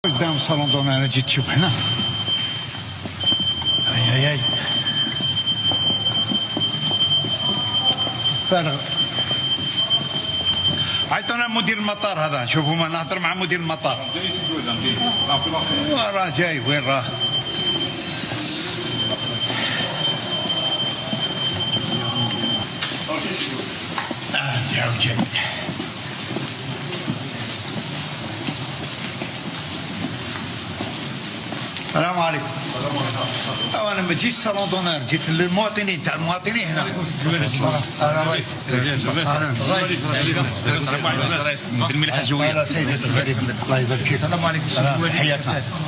قدام صالون دون انا جيت تشوف هنا. اي بالغ. عيطونا مدير المطار هذا، شوفوا ما نهضر مع مدير المطار. راه جاي، وين راه؟ جاو جاي. السلام عليكم. انا ما جيتش صالون دونير، جيت للمواطنين تاع المواطنين هنا. انا رئيس مدير الملاحه الجويه. الله يبارك فيك. السلام عليكم. حياك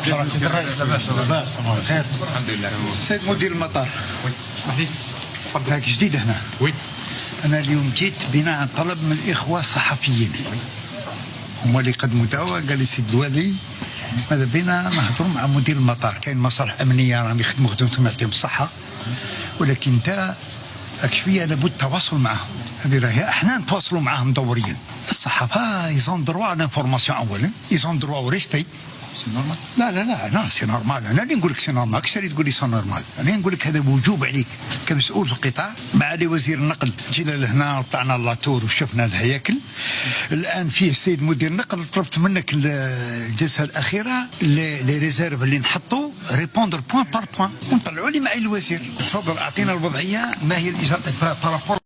الله. سيد الرئيس لاباس؟ بخير. الحمد لله. سيد مدير المطار. هاك جديد هنا. وي. انا اليوم جيت بناء طلب من الاخوه الصحفيين، هما اللي قدموا دعوه. قال لي سيد الوالي ماذا بينا نهضروا مع مدير المطار، كاين مصالح امنيه راهم يخدموا خدمتهم يعطيهم الصحه، ولكن انت راك شويه لابد التواصل معهم. هذه راهي احنا نتواصلوا معهم دوريا. الصحافه يزون دروا لانفورماسيون اولا، يزون دروا او ريسبي. سي نورمال؟ لا سي نورمال. انا اللي نقول لك سي نورمال، كش تقول لي سي نورمال؟ انا نقول لك هذا وجوب عليك كمسؤول في القطاع. معالي وزير النقل جينا لهنا وطلعنا لاتور وشفنا الهياكل. الان فيه السيد مدير النقل، طلبت منك الجلسه الاخيره لي ريزيرف اللي نحطوا ريبوندر بوان بار بوان ونطلعوا لي معي الوزير. تفضل اعطينا الوضعيه ما هي الاجراءات بارابور